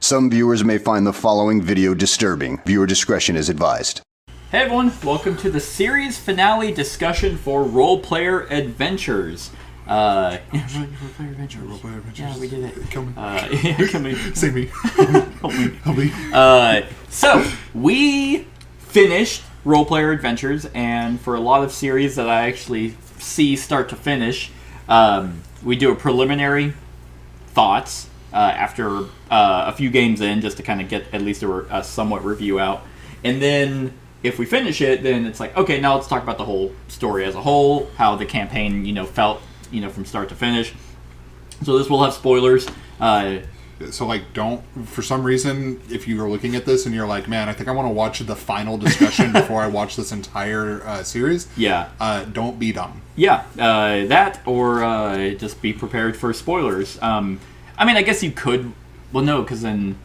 Some viewers may find the following video disturbing. Viewer discretion is advised. Hey everyone, welcome to the series finale discussion for Role Player Adventures. Role Player Adventures. Yeah, we did it. Kill me. Kill me. Save me. Help me. Help me. So, we finished Role Player Adventures, and for a lot of series that I actually see start to finish, we do a preliminary thoughts after a few games in, just to kind of get at least a somewhat review out. And then, if we finish it, then it's like, okay, now let's talk about the whole story as a whole, how the campaign, felt, from start to finish. So this will have spoilers. So, don't, for some reason, if you are looking at this and you're like, man, I think I want to watch the final discussion before I watch this entire series. Yeah. Don't be dumb. Yeah. That, or just be prepared for spoilers. I guess you could, well, no, because then,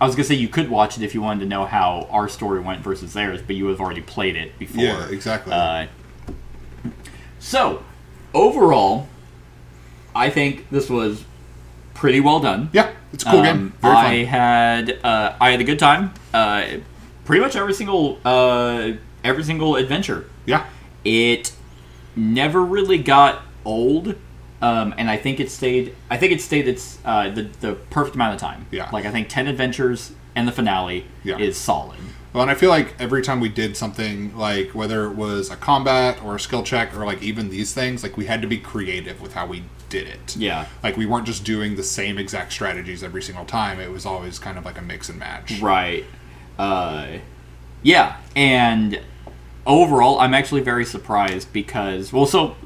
I was going to say you could watch it if you wanted to know how our story went versus theirs, but you would have already played it before. Yeah, exactly. So, overall, I think this was pretty well done. Yeah, it's a cool game. Very fun. I had a good time. Pretty much every single adventure. Yeah. It never really got old. And I think it stayed its the perfect amount of time. Yeah. I think 10 adventures and the finale is solid. Well, and I feel like every time we did something, whether it was a combat or a skill check or even these things, we had to be creative with how we did it. Yeah. We weren't just doing the same exact strategies every single time. It was always kind of a mix and match. Right. Yeah. And overall, I'm actually very surprised because, so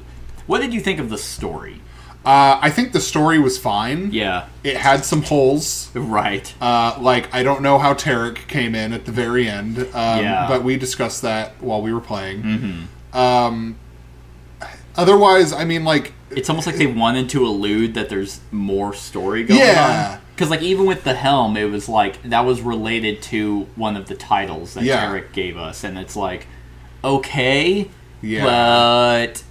what did you think of the story? I think the story was fine. Yeah. It had some holes. Right. I don't know how Tarek came in at the very end. But we discussed that while we were playing. Mm-hmm. Otherwise, it's almost like they wanted to allude that there's more story going on. Because, even with the helm, it was that was related to one of the titles that Tarek gave us. And it's okay, but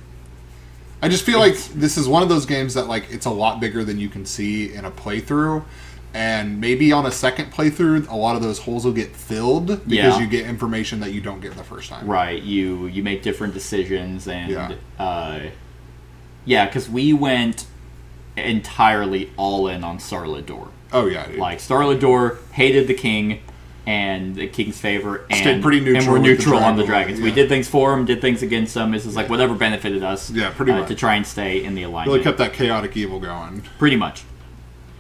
I just feel like this is one of those games that, it's a lot bigger than you can see in a playthrough. And maybe on a second playthrough, a lot of those holes will get filled because you get information that you don't get the first time. Right. You make different decisions. And, because we went entirely all in on Starlador. Oh, yeah. Dude. Starlador hated the king and the king's favor, and stayed pretty neutral, and we're neutral on the dragons. Yeah. We did things for him, did things against them. This is whatever benefited us. Yeah, pretty much. To try and stay in the alignment. Really kept that chaotic evil going. Pretty much,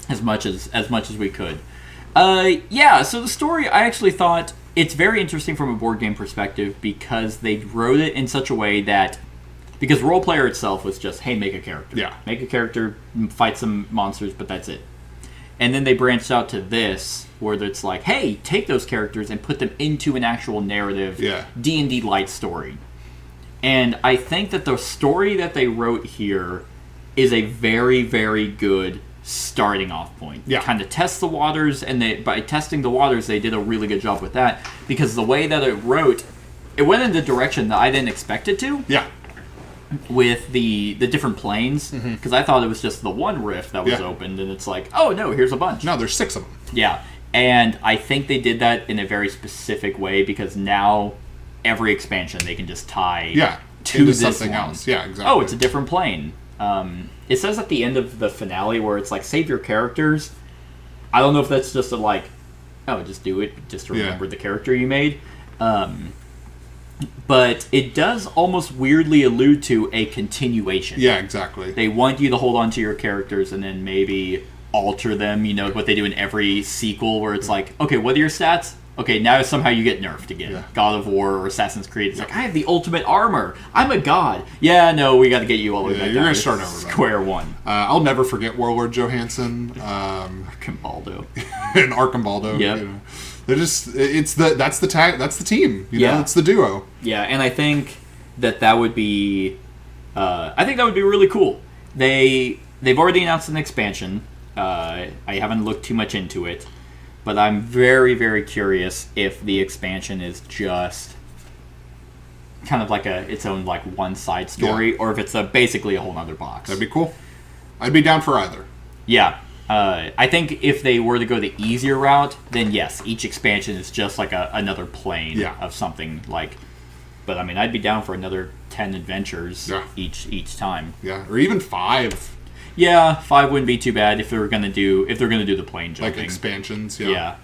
as much as we could. So the story, I actually thought it's very interesting from a board game perspective because they wrote it in such a way that, because Role Player itself was just, hey, make a character. Yeah. Make a character, fight some monsters, but that's it. And then they branched out to this, where it's hey, take those characters and put them into an actual narrative D&D light story. And I think that the story that they wrote here is a very, very good starting off point. Yeah. Kind of test the waters, and by testing the waters, they did a really good job with that, because the way that it wrote, it went in the direction that I didn't expect it to. Yeah. With the different planes, because I thought it was just the one rift that was opened, and it's oh no, here's a bunch. No, there's 6 of them. Yeah, and I think they did that in a very specific way, because now every expansion they can just tie to into this something one. else. Yeah, exactly. Oh, it's a different plane. It says at the end of the finale where it's save your characters. I don't know if that's just just do it, just to remember the character you made. But it does almost weirdly allude to a continuation. Yeah, exactly. They want you to hold on to your characters and then maybe alter them, what they do in every sequel, where it's okay, what are your stats? Okay, now somehow you get nerfed again. Yeah. God of War or Assassin's Creed. It's I have the ultimate armor. I'm a god. Yeah, no, we got to get you all the way back down. You're going to start over. Square one. I'll never forget Warlord Johansson. Archimbaldo. And Archimbaldo. Yep. They're just, that's the team. It's the duo. Yeah, and I think that would be, really cool. They've already announced an expansion. I haven't looked too much into it, but I'm very, very curious if the expansion is just kind of its own one side story, or if it's basically a whole other box. That'd be cool. I'd be down for either. Yeah. I think if they were to go the easier route, then yes, each expansion is just like another plane of something like. But I mean, I'd be down for another 10 adventures each time. Yeah, or even 5. Yeah, 5 wouldn't be too bad if they're gonna do the plane jumping, like expansions. Yeah.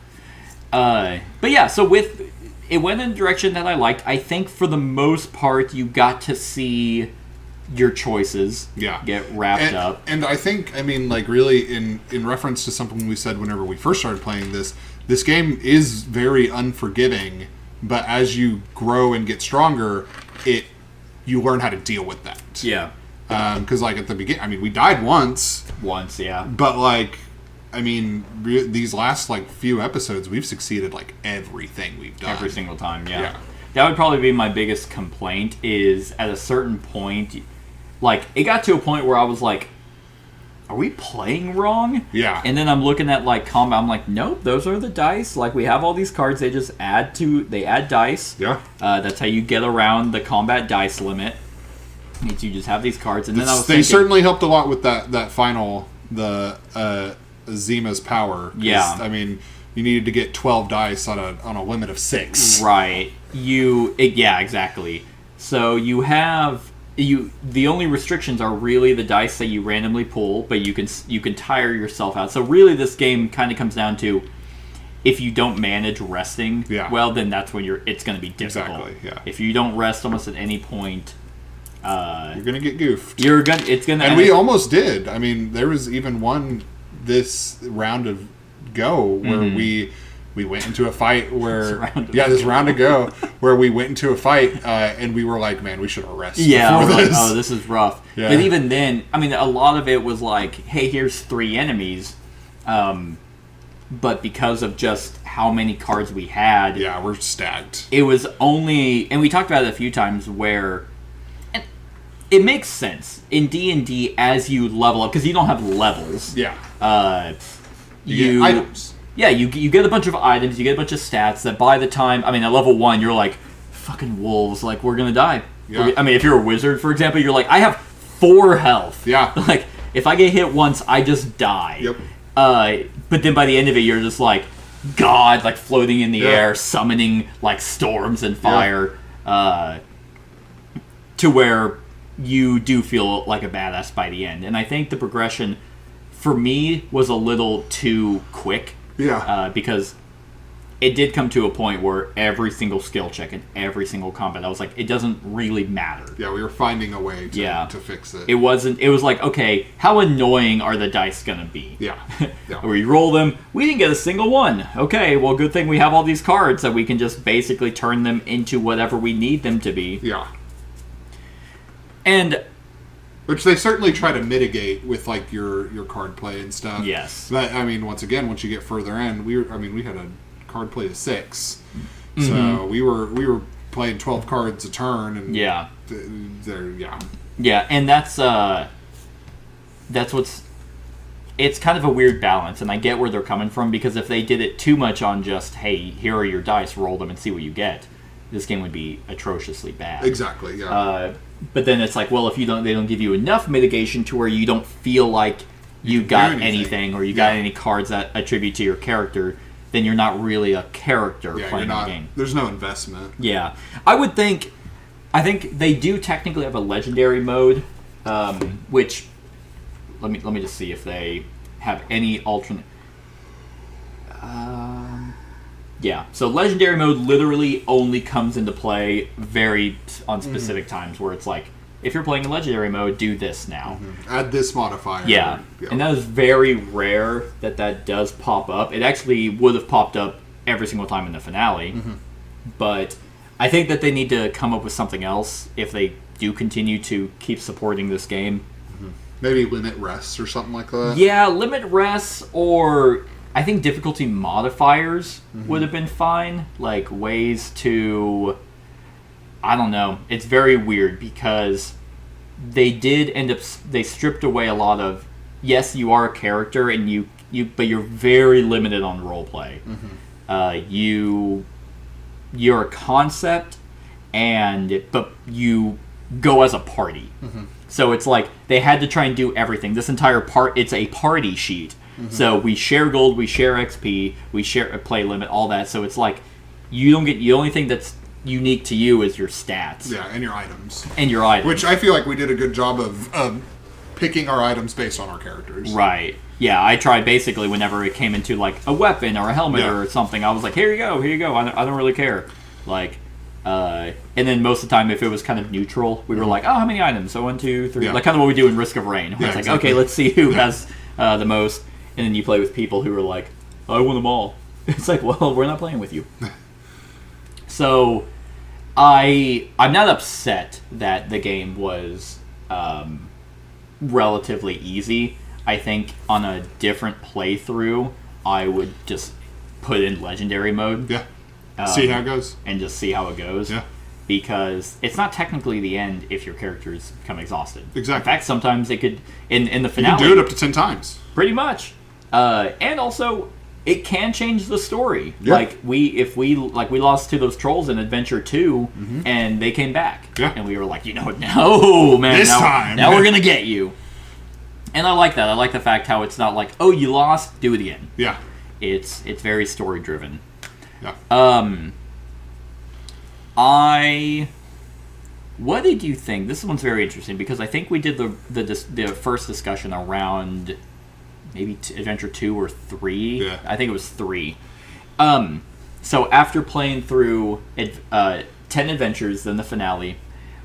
But yeah, so it went in a direction that I liked. I think for the most part, you got to see your choices get wrapped up. And I think, I mean, like, really, in reference to something we said whenever we first started playing this game is very unforgiving, but as you grow and get stronger, you learn how to deal with that. Yeah. Because, like, at the beginning, I mean, we died once. Yeah. But, like, I mean, these last, like, few episodes, we've succeeded, like, everything we've done. Every single time, yeah. That would probably be my biggest complaint is at a certain point, like, it got to a point where I was like, are we playing wrong? Yeah. And then I'm looking at, like, combat, I'm like, nope, those are the dice. Like, we have all these cards, they add dice. Yeah. That's how you get around the combat dice limit. You just have these cards, and then I was They certainly helped a lot with that final, Zima's power. Yeah. I mean, you needed to get 12 dice on a limit of 6. Right. Yeah, exactly. So you have the only restrictions are really the dice that you randomly pull, but you can tire yourself out. So really, this game kind of comes down to if you don't manage resting well, then that's when it's going to be difficult. Exactly. Yeah. If you don't rest almost at any point, you're gonna get goofed. And we almost did. I mean, there was even one this round of go where we went into a fight where this round of go where we went into a fight and we were like, man, we should have rested. Yeah, before this. Like, oh, this is rough. Yeah. But even then, I mean, a lot of it was like, hey, here's 3 enemies, but because of just how many cards we had, we're stacked. It was only, and we talked about it a few times where. It makes sense in D&D as you level up because you don't have levels. Yeah. You get items. Yeah, you get a bunch of items. You get a bunch of stats that by the time at level 1, you're like, fucking wolves. Like, we're gonna die. Yeah. I mean, if you're a wizard, for example, you're like, I have 4 health. Yeah. Like, if I get hit once, I just die. Yep. But then by the end of it, you're just like God, like floating in the air, summoning like storms and fire, to where you do feel like a badass by the end. And I think the progression, for me, was a little too quick. Yeah. Because it did come to a point where every single skill check and every single combat, I was like, it doesn't really matter. Yeah, we were finding a way to fix it. It was like, okay, how annoying are the dice going to be? Yeah. We roll them. We didn't get a single one. Okay, well, good thing we have all these cards that we can just basically turn them into whatever we need them to be. Yeah. And which they certainly try to mitigate with like your card play and stuff. Yes. But I mean, once again, once you get further in, we had a card play of 6, so we were playing 12 cards a turn, and and that's what's. It's kind of a weird balance, and I get where they're coming from because if they did it too much on just, hey, here are your dice, roll them and see what you get, this game would be atrociously bad. Exactly. Yeah. But then it's like, well, if they don't give you enough mitigation to where you don't feel like you got anything or you got any cards that attribute to your character, then you're not really a character playing the game. There's no investment. Yeah. I think they do technically have a legendary mode, which let me just see if they have any alternate. Yeah, so legendary mode literally only comes into play on specific times where it's like, if you're playing in legendary mode, do this now. Add this modifier. Yeah, and that is very rare that does pop up. It actually would have popped up every single time in the finale, but I think that they need to come up with something else if they do continue to keep supporting this game. Maybe limit rests or something like that. Yeah, limit rests, or I think difficulty modifiers would have been fine. Like ways to, I don't know. It's very weird because they did end up, they stripped away a lot of, yes, you are a character and but you're very limited on roleplay. You're a concept, but you go as a party. So it's like they had to try and do everything. This entire it's a party sheet So we share gold, we share XP, we share a play limit, all that. So it's like you don't get the only thing that's unique to you is your stats. Yeah, and your items. Which I feel like we did a good job of picking our items based on our characters. Right. Yeah, I tried basically whenever it came into like a weapon or a helmet Yeah. or something, I was like, here you go. I don't really care. Like, and then most of the time, if it was kind of neutral, we were like, oh, how many items? So 1, 2, 3. Yeah. Like kind of what we do in Risk of Rain. Where Yeah, it's like, exactly. okay, let's see who has the most. And then you play with people who are like, I won them all. It's like, well, we're not playing with you. So, I'm not upset that the game was relatively easy. I think on a different playthrough, I would just put in legendary mode. Yeah. See how it goes. And just see how it goes. Yeah. Because it's not technically the end if your characters become exhausted. Exactly. In fact, sometimes it could, in the You finale... can do it up to 10 times. Pretty much. And also, it can change the story. Yeah. Like, we lost to those trolls in Adventure 2, and they came back. Yeah. And we were like, no, man. This time. Now we're going to get you. And I like that. I like the fact how it's not like, oh, you lost, do it again. Yeah. It's very story-driven. Yeah. What did you think? This one's very interesting because I think we did the first discussion around maybe Adventure 2 or 3. Yeah. I think it was 3. So after playing through 10 adventures, then the finale,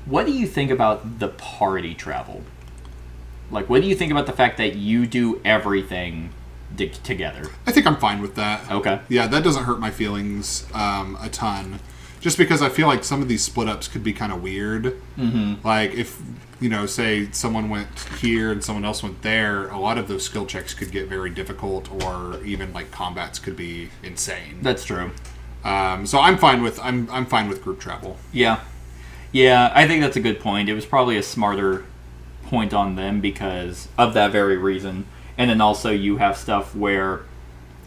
what do you think about the party travel? Like, what do you think about the fact that you do everything together? I think I'm fine with that. Okay. Yeah, that doesn't hurt my feelings a ton. Just because I feel like some of these split ups could be kind of weird. Mm-hmm. Like if, say someone went here and someone else went there, a lot of those skill checks could get very difficult, or even like combats could be insane. That's true. So I'm fine with group travel. Yeah. Yeah, I think that's a good point. It was probably a smarter point on them because of that very reason. And then also you have stuff where,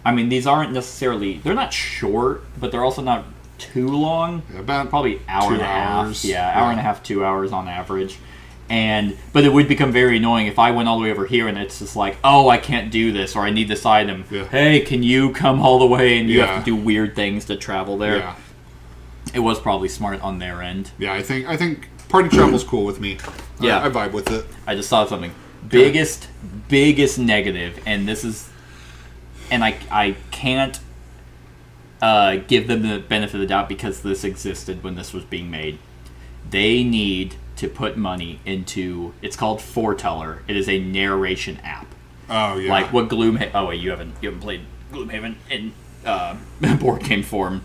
these aren't necessarily, they're not short, but they're also not too long. About probably hour 2 and a half. hours. Yeah, hour and a half, 2 hours on average. But it would become very annoying if I went all the way over here and it's just like, oh, I can't do this, or I need this item. Yeah. Hey, can you come all the way? And you have to do weird things to travel there. Yeah. It was probably smart on their end. Yeah, I think party travel's cool with me. Yeah. I vibe with it. I just thought of something. Biggest negative, and this is, and I can't give them the benefit of the doubt because this existed when this was being made. They need to put money into, it's called Foreteller. It is a narration app. Oh yeah. Like what Gloomhaven. Oh wait, you haven't played Gloomhaven in board game form.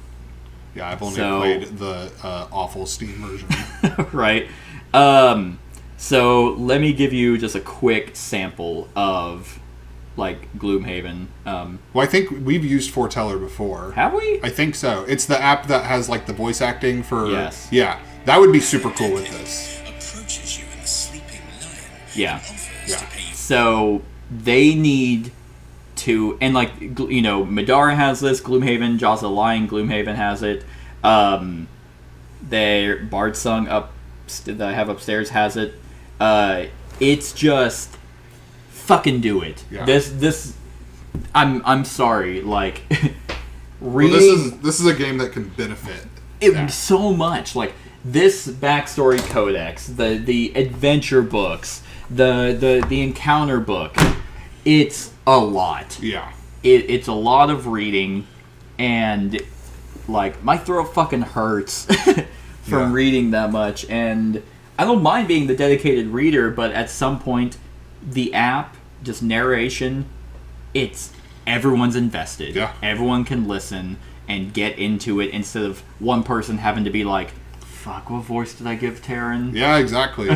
Yeah, I've only played the awful Steam version. Right. So let me give you just a quick sample of like Gloomhaven. Well, I think we've used Foreteller before. Have we? I think so. It's the app that has like the voice acting for. Yes. Yeah, that would be super cool with this. Approaches you in the sleeping lion. Yeah. Yeah. So they need to, and like Madara has this. Gloomhaven, Jaws of the Lion, Gloomhaven has it. Their Bard Sung that I have upstairs has it. It's just fucking do it. Yeah. This I'm sorry, like reading Well, this is a game that can benefit that. so much. Like this backstory codex, the adventure books, the encounter book. It's a lot. Yeah. It's a lot of reading, and like my throat fucking hurts from reading that much. And I don't mind being the dedicated reader, but at some point, the app, just narration, everyone's invested. Yeah. Everyone can listen and get into it instead of one person having to be like, fuck, what voice did I give Taryn? Yeah, exactly.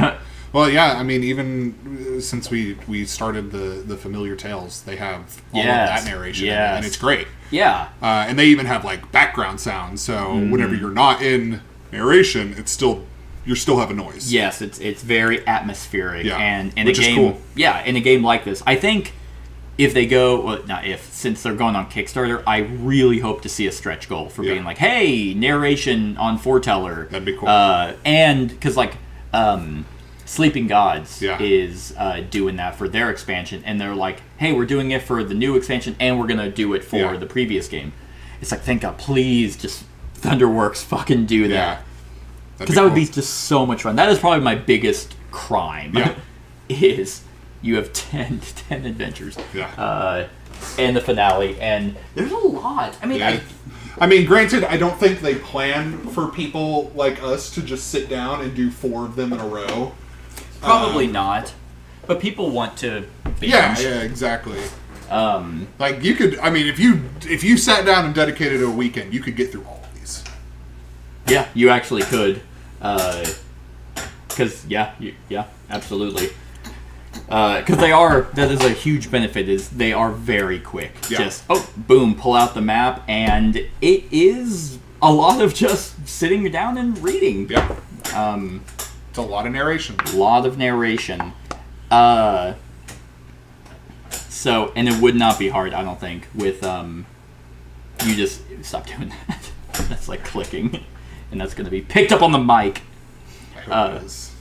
Well, yeah, even since we started the Familiar Tales, they have all of that narration in it, and it's great. Yeah. And they even have like background sounds, so whenever you're not in narration, you still have a noise. Yes, it's very atmospheric, and in which a game, is cool. Yeah, in a game like this, I think if they go, well, not if, since they're going on Kickstarter, I really hope to see a stretch goal for being like, hey, narration on Foreteller. That'd be cool. And because like, Sleeping Gods Yeah. is doing that for their expansion, and they're like, hey, we're doing it for the new expansion, and we're going to do it for the previous game. It's like, thank God, please, just Thunderworks fucking do that. Because that would be just so much fun. That is probably my biggest crime, is you have 10 adventures. Yeah. And the finale, and there's a lot. I mean, I mean, granted, I don't think they plan for people like us to just sit down and do 4 of them in a row. probably not. But people want to binge. Yeah, exactly. Like you could, I mean, if you sat down and dedicated a weekend, you could get through all of these. Yeah, you actually could. Because absolutely. Because that is a huge benefit, is they are very quick. Yeah. Just, boom, pull out the map, and it is a lot of just sitting down and reading. Yeah. It's a lot of narration. So, and it would not be hard, I don't think, with, you just, stop doing that. That's like clicking, and that's going to be picked up on the mic. I hope it is.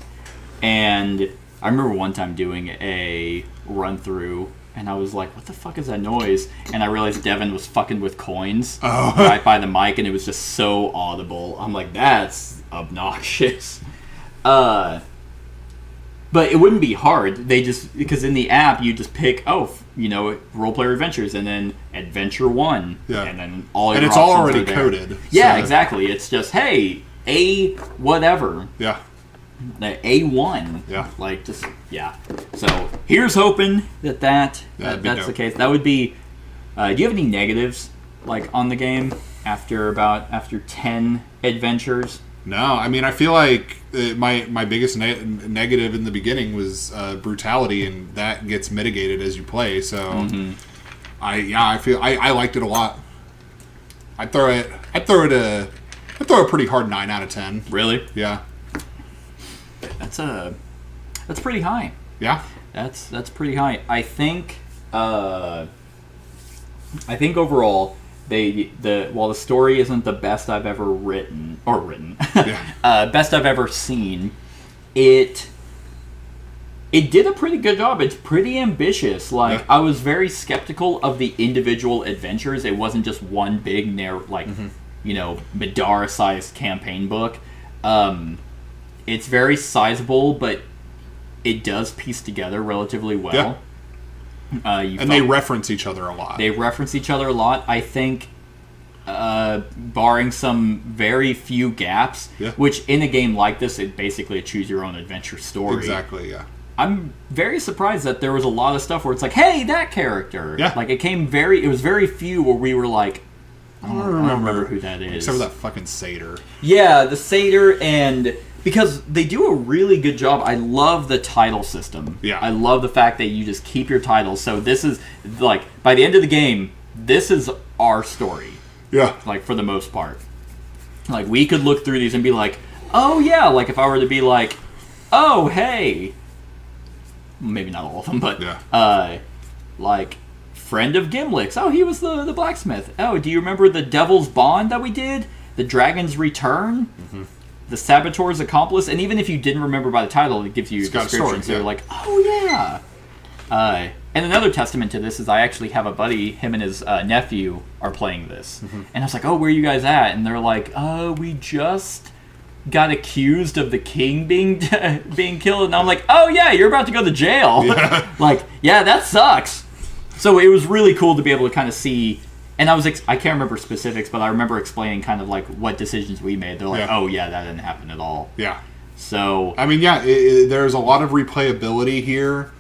And I remember one time doing a run-through, and I was like, what the fuck is that noise? And I realized Devin was fucking with coins right by the mic, and it was just so audible. I'm like, that's obnoxious. But it wouldn't be hard. They just, because in the app, you just pick, Role Player Adventures, and then Adventure 1. Yeah. And then all your And it's options already are there. coded. Yeah, so. exactly. It's just, hey, A whatever. Yeah. The A1. Yeah. So here's hoping that's dope. the case. That would be. Do you have any negatives on the game after 10 adventures? No, I mean, I feel like my biggest negative in the beginning was brutality, and that gets mitigated as you play. So, I feel I liked it a lot. I'd throw a pretty hard 9 out of 10. Really? Yeah. That's pretty high. Yeah. That's pretty high. I think overall while the story isn't the best I've ever written best I've ever seen, it did a pretty good job. It's pretty ambitious. I was very skeptical of the individual adventures. It wasn't just one big Madara-sized campaign book. It's very sizable, but it does piece together relatively well. Yeah. They reference each other a lot. I think, barring some very few gaps, which in a game like this, it's basically a choose-your-own-adventure story. Exactly, yeah. I'm very surprised that there was a lot of stuff where it's like, hey, that character. Yeah. It was very few where we were like, I don't remember who that is. Except for that fucking satyr. Yeah, the satyr, and because they do a really good job. I love the title system. Yeah. I love the fact that you just keep your titles. So this is, by the end of the game, this is our story. Yeah. For the most part. We could look through these and be like, oh yeah, if I were to be like, oh hey, maybe not all of them, but friend of Gimlick's. Oh, he was the blacksmith. Oh, do you remember the Devil's Bond that we did? The Dragon's Return? Mm-hmm. The Saboteur's Accomplice? And even if you didn't remember by the title, it gives you a description. So you're like, oh yeah. And another testament to this is I actually have a buddy, him and his nephew are playing this. Mm-hmm. And I was like, oh, where are you guys at? And they're like, we just got accused of the king being killed. And I'm like, oh yeah, you're about to go to jail. Yeah, that sucks. So it was really cool to be able to kind of see, and I can't remember specifics, but I remember explaining kind of what decisions we made. They're like, oh yeah, that didn't happen at all. Yeah. So I mean, there's a lot of replayability here,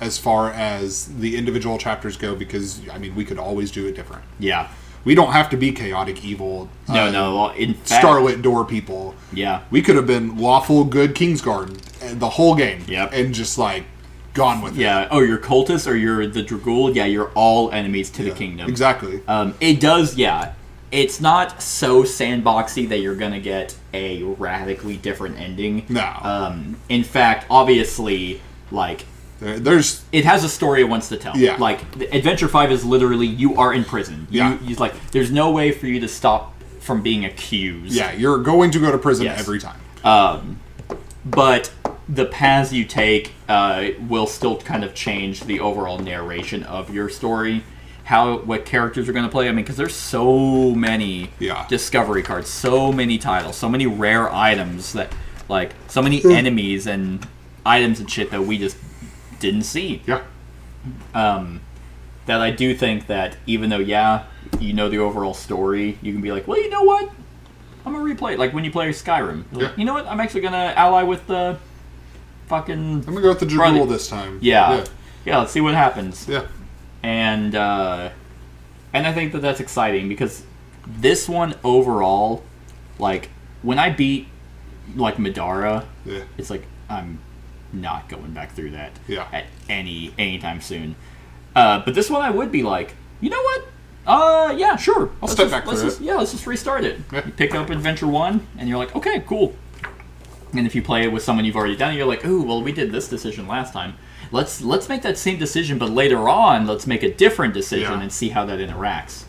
as far as the individual chapters go, because I mean, we could always do it different. Yeah. We don't have to be chaotic evil. No. In fact, Starlit Door people. Yeah. We could have been lawful good Kingsguard the whole game. Yep. And just gone with it. Yeah. Oh, you're cultists or you're the Dragool? Yeah, you're all enemies to the kingdom. Exactly. It does, yeah. It's not so sandboxy that you're gonna get a radically different ending. No. In fact, obviously, it has a story it wants to tell. Yeah. Adventure 5 is literally, you are in prison. Yeah. There's no way for you to stop from being accused. Yeah, you're going to go to prison every time. But the paths you take will still kind of change the overall narration of your story. What characters are going to play. I mean, because there's so many discovery cards, so many titles, so many rare items that, like, so many enemies and items and shit that we just didn't see. Yeah. That I do think that even though, you know the overall story, you can be like, well, you know what? I'm going to replay it. Like when you play Skyrim. You're like, you know what? I'm actually going to ally with the fucking... I'm going to go with the Dragul this time. Yeah, let's see what happens. Yeah. And I think that that's exciting because this one overall, like, when I beat, like, Madara, it's like, I'm not going back through that at anytime soon. But this one I would be like, you know what? Yeah, sure. I'll step back through it. Yeah, let's just restart it. Yeah. You pick up Adventure 1, and you're like, okay, cool. And if you play it with someone you've already done, you're like, ooh, well, we did this decision last time. Let's make that same decision, but later on, let's make a different decision and see how that interacts.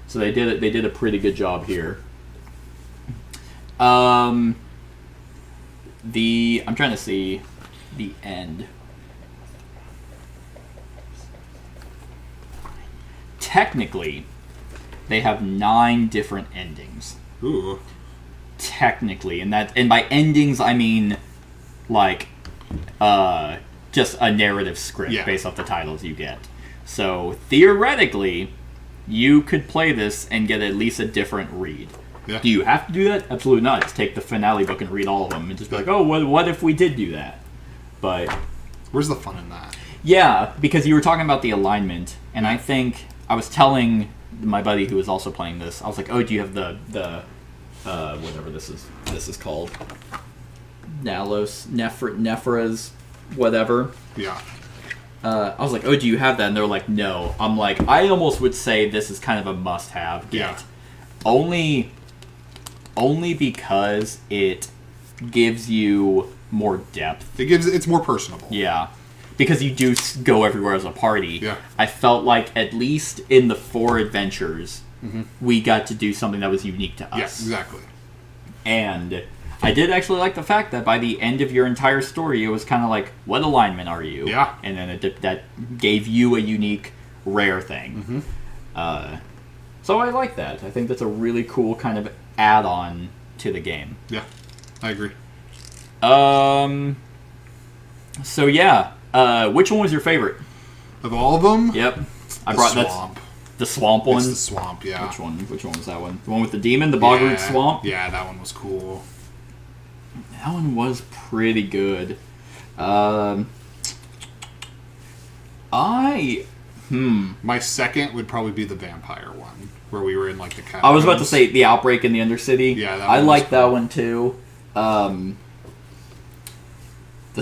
So they did a pretty good job here. I'm trying to see the end. Technically, they have 9 different endings. Ooh. Technically, and by endings I mean like just a narrative script based off the titles you get. So theoretically, you could play this and get at least a different read. Yeah. Do you have to do that? Absolutely not. Just take the finale book and read all of them and just be like, oh, what if we did do that? But where's the fun in that? Yeah, because you were talking about the alignment, and I think I was telling my buddy who was also playing this, I was like, oh, do you have the whatever this is called, Nalos, Nephras, whatever. Yeah. I was like, oh, do you have that? And they're like, no. I'm like, I almost would say this is kind of a must-have get. Yeah. Only because it gives you more depth. It's more personable. Yeah. Because you do go everywhere as a party. Yeah. I felt like at least in the 4 adventures, we got to do something that was unique to us. Yeah, exactly. And I did actually like the fact that by the end of your entire story, it was kind of like, what alignment are you? Yeah. And then that gave you a unique, rare thing. So I like that. I think that's a really cool kind of add-on to the game. Yeah, I agree. So yeah, which one was your favorite? Of all of them? Yep. I brought the swamp. The swamp one? It's the swamp, yeah. Which one was that one? The one with the demon, the Bogroot swamp? Yeah, that one was cool. That one was pretty good. My second would probably be the vampire one, where we were in like the catacombs. I was about to say the outbreak in the Undercity. Yeah, that I one like that one too. The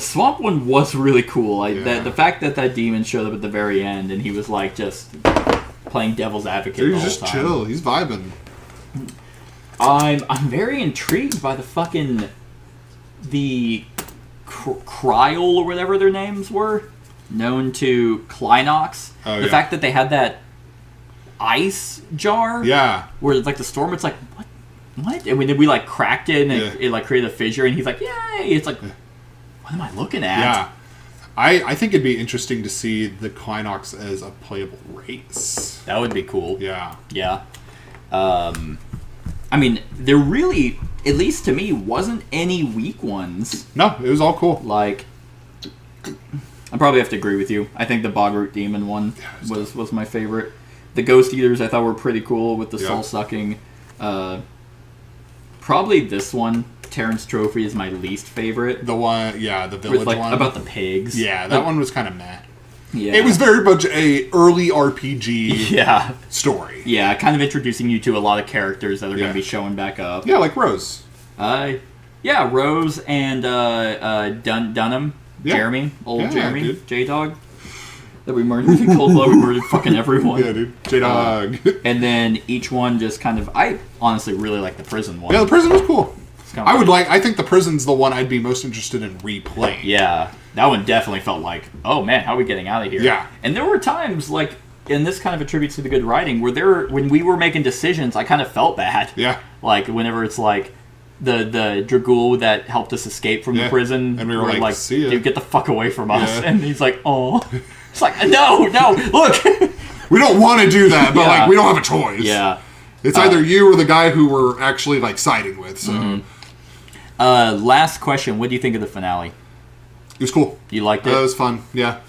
swamp one was really cool. The fact that demon showed up at the very end and he was like just playing devil's advocate. Dude, the he's whole just time. chill. He's vibing. I'm very intrigued by the fucking Kryl or whatever their names were, known to Klinox. Oh, the fact that they had that ice jar. Yeah. Where it's like the storm, it's like what? And we like cracked it and it like created a fissure, and he's like, yay! It's like, what am I looking at? Yeah. I think it'd be interesting to see the Klinox as a playable race. That would be cool. Yeah. Yeah. I mean, there really, at least to me, wasn't any weak ones. No, it was all cool. Like, I probably have to agree with you. I think the Bogroot Demon one was my favorite. The Ghost Eaters I thought were pretty cool with the soul sucking. Probably this one, Terrence Trophy, is my least favorite. The one, the village with, one. About the pigs. Yeah, that one was kind of meh. Yeah. It was very much a early RPG story. Yeah, kind of introducing you to a lot of characters that are going to be showing back up. Yeah, like Rose. Rose and Dunham. Yeah. Jeremy. Jeremy. Dude. J-Dog. That we murdered in cold blood. We murdered fucking everyone. Yeah, dude. J-Dog. And then each one just kind of... I honestly really like the prison one. Yeah, the prison was cool. I think the prison's the one I'd be most interested in replaying. Yeah, that one definitely felt like, oh man, how are we getting out of here? Yeah. And there were times, like, and this kind of attributes to the good writing, when we were making decisions, I kind of felt bad. Yeah. Like, whenever it's like, the Dragul that helped us escape from the prison. And we were like, see ya. Dude, get the fuck away from us. Yeah. And he's like, oh. It's like, no, look. We don't want to do that, but Yeah. like we don't have a choice. Yeah. It's either you or the guy who we're actually like siding with. So Last question. What do you think of the finale? it was cool. You liked it? It was fun. Yeah.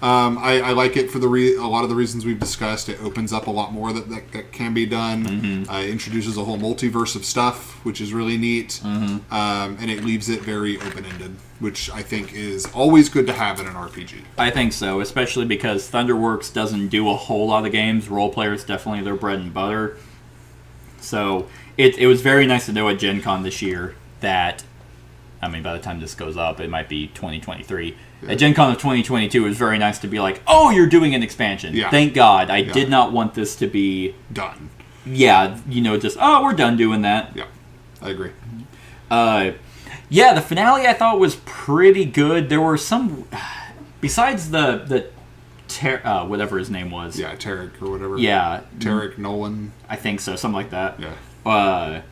I like it for a lot of the reasons we've discussed. It opens up a lot more that can be done. Introduces a whole multiverse of stuff, which is really neat. And it leaves it very open-ended, which I think is always good to have in an RPG. I think so, especially because Thunderworks doesn't do a whole lot of games. Role players definitely their bread and butter. So it was very nice to know at Gen Con this year that, I mean, by the time this goes up, it might be 2023. At Gen Con of 2022, it was very nice to be like, oh, you're doing an expansion. Yeah. Thank God. I did not want this to be... Done. Yeah, just, oh, we're done doing that. Yeah, I agree. Yeah, the finale I thought was pretty good. There were some... Besides the whatever his name was. Yeah, Tarek or whatever. Yeah. Tarek Nolan. I think so, something like that. Yeah.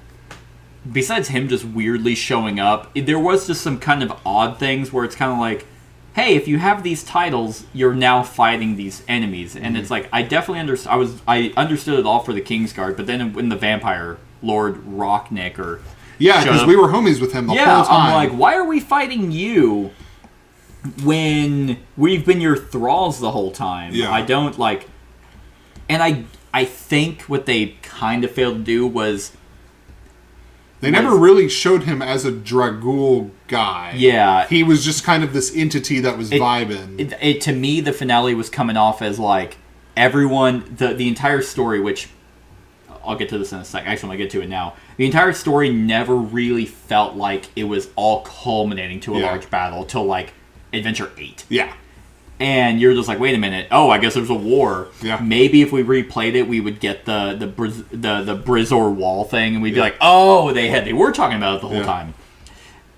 Besides him just weirdly showing up, there was just some kind of odd things where it's kind of like, hey, if you have these titles, you're now fighting these enemies. And it's like, I definitely understood. I understood it all for the Kingsguard, but then when the vampire Lord Rocknick or... Yeah, because we were homies with him the whole time. I'm like, why are we fighting you when we've been your thralls the whole time? Yeah. I don't like... And I think what they kind of failed to do was... They never really showed him as a Dragul guy. Yeah. He was just kind of this entity that was vibing. It to me, the finale was coming off as like everyone, the entire story, which I'll get to this in a sec. Actually, I'm going to get to it now. The entire story never really felt like it was all culminating to a large battle till like Adventure 8. Yeah. And you're just like, wait a minute. Oh, I guess there's a war. Yeah. Maybe if we replayed it, we would get the Brizor wall thing, and we'd be like, oh, they were talking about it the whole time.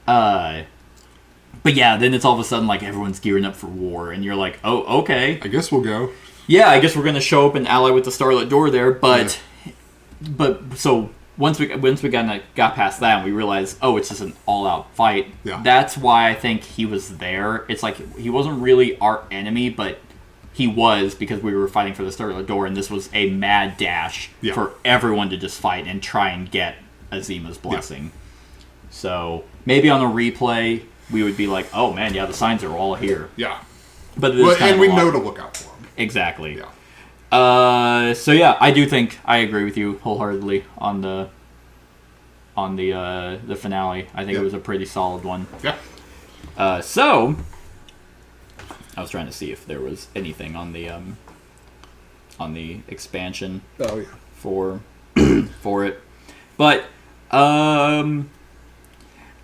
But yeah, then it's all of a sudden like everyone's gearing up for war, and you're like, oh, okay. I guess we'll go. Yeah, I guess we're gonna show up and ally with the Starlit Door there, but so once we got past that, and we realized, oh, it's just an all-out fight. Yeah. That's why I think he was there. It's like he wasn't really our enemy, but he was because we were fighting for the Starlit Door, and this was a mad dash for everyone to just fight and try and get Azima's blessing. Yeah. So maybe on a replay, we would be like, oh man, yeah, the signs are all here. Yeah. But and we know to look out for them. Exactly. Yeah. So yeah, I do think I agree with you wholeheartedly on the finale. I think it was a pretty solid one. Yeah. So I was trying to see if there was anything on the expansion. Oh yeah. For it, but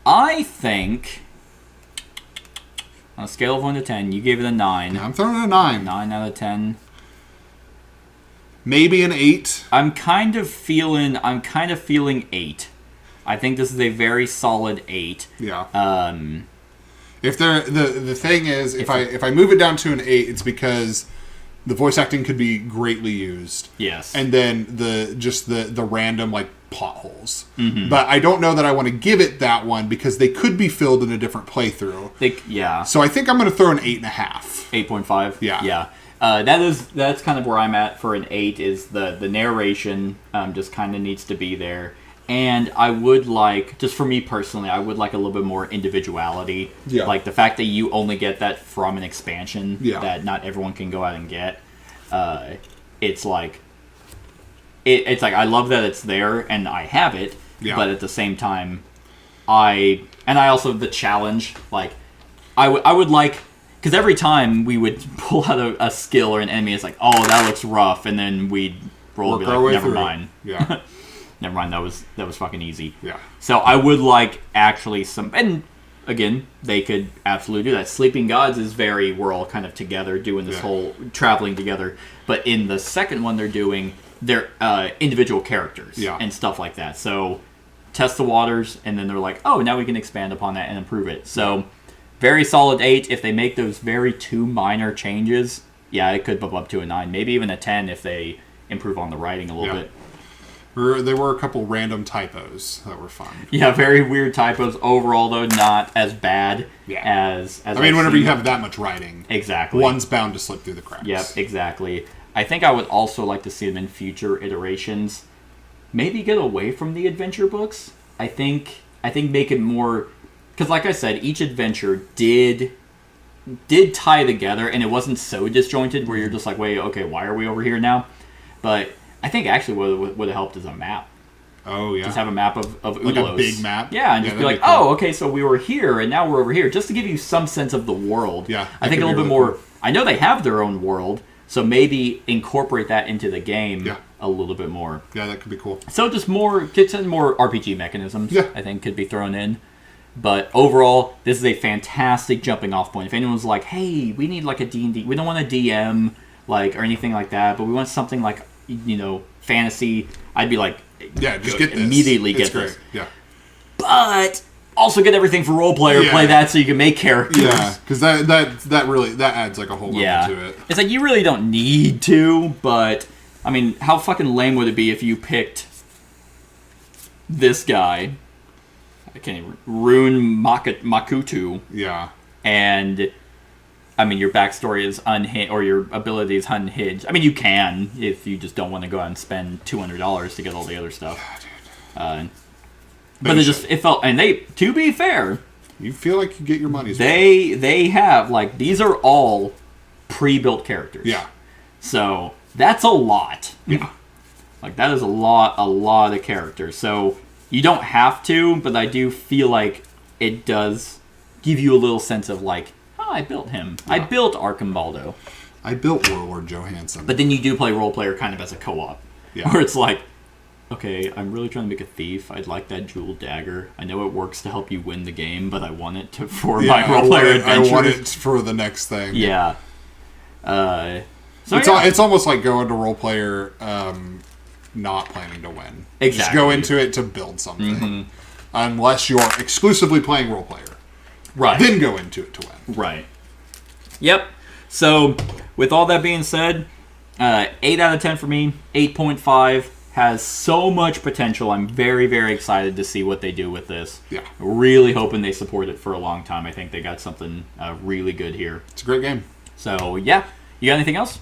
I think on a scale of 1 to 10, you gave it a 9. Yeah, I'm throwing it a 9. 9 out of 10. Maybe an 8. I'm kind of feeling 8. I think this is a very solid 8. Yeah. If the thing is, if I move it down to an 8, it's because the voice acting could be greatly used. Yes. And then the random like potholes. Mm-hmm. But I don't know that I want to give it that one because they could be filled in a different playthrough. Yeah. So I think I'm going to throw an 8.5. 8.5. Yeah. Yeah. That's kind of where I'm at for an 8. Is the narration just kind of needs to be there, and I would like, just for me personally, I would like a little bit more individuality. Yeah. Like the fact that you only get that from an expansion. Yeah. That not everyone can go out and get. It's like. It's like I love that it's there and I have it, but at the same time, I also the challenge. Like, I would like, because every time we would pull out a skill or an enemy, it's like, oh, that looks rough, and then we'd roll and be like, never mind. Yeah, never mind. That was fucking easy. Yeah. So I would like actually some, and again, they could absolutely do that. Sleeping Gods is we're all kind of together doing this whole traveling together, but in the second one they're doing. They're individual characters and stuff like that. So test the waters, and then they're like, oh, now we can expand upon that and improve it. So very solid 8. If they make those very 2 minor changes, it could bump up to a 9. Maybe even a 10 if they improve on the writing a little bit. There were a couple random typos that were fun. Yeah, very weird typos. Overall, though, not as bad as I mean, whenever you have that much writing, exactly, one's bound to slip through the cracks. Yep, exactly. I think I would also like to see them in future iterations. Maybe get away from the adventure books. I think make it more, because like I said, each adventure did tie together, and it wasn't so disjointed where you're just like, wait, okay, why are we over here now? But I think actually what would have helped is a map. Oh, yeah. Just have a map of Ulos. Like a big map? Yeah, and just be like, oh, okay, so we were here, and now we're over here. Just to give you some sense of the world. Yeah. I think a little bit more... Cool. I know they have their own world, so maybe incorporate that into the game a little bit more. Yeah, that could be cool. So just get some more RPG mechanisms, I think, could be thrown in. But overall, this is a fantastic jumping off point. If anyone's like, hey, we need like a D&D, we don't want a DM like or anything like that, but we want something like, fantasy, I'd be like, just get this. Immediately it's get great. this. Yeah. But also get everything for role player, play that so you can make characters. Yeah, because that really adds like a whole level to it. It's like you really don't need to, but I mean, how fucking lame would it be if you picked this guy? I can't even... Rune Makutu. Yeah. And, I mean, your backstory is unhinged, or your ability is unhinged. I mean, you can, if you just don't want to go out and spend $200 to get all the other stuff. But it felt... And to be fair... You feel like you get your money's worth. They have, like, these are all pre-built characters. Yeah. So, that's a lot. Yeah. Like, that is a lot of characters. So... You don't have to, but I do feel like it does give you a little sense of like, oh, I built him. Yeah. I built Archimbaldo. I built Warlord Johansson. But then you do play role player kind of as a co-op. Yeah. Where it's like, okay, I'm really trying to make a thief. I'd like that jeweled dagger. I know it works to help you win the game, but I want it for my role player adventure. I want it for the next thing. Yeah. It's almost like going to role player... not planning to win. Exactly. Just go into it to build something. Unless you're exclusively playing role player. Right. Then go into it to win. Right. Yep. So, with all that being said, 8 out of 10 for me. 8.5 has so much potential. I'm very, very excited to see what they do with this. Yeah. Really hoping they support it for a long time. I think they got something really good here. It's a great game. So, yeah. You got anything else?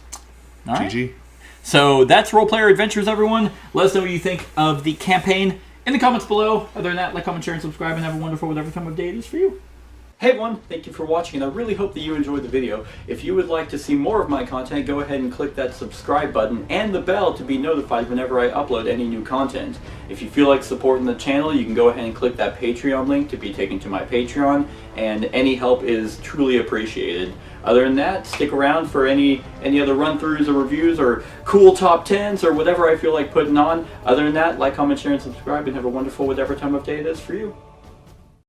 All right. GG. So that's Role Player Adventures, everyone. Let us know what you think of the campaign in the comments below. Other than that, like, comment, share, and subscribe, and have a wonderful whatever time of day it is for you. Hey everyone, thank you for watching, and I really hope that you enjoyed the video. If you would like to see more of my content, go ahead and click that subscribe button and the bell to be notified whenever I upload any new content. If you feel like supporting the channel, you can go ahead and click that Patreon link to be taken to my Patreon, and any help is truly appreciated. Other than that, stick around for any other run-throughs or reviews or cool top 10s or whatever I feel like putting on. Other than that, like, comment, share, and subscribe, and have a wonderful whatever time of day it is for you.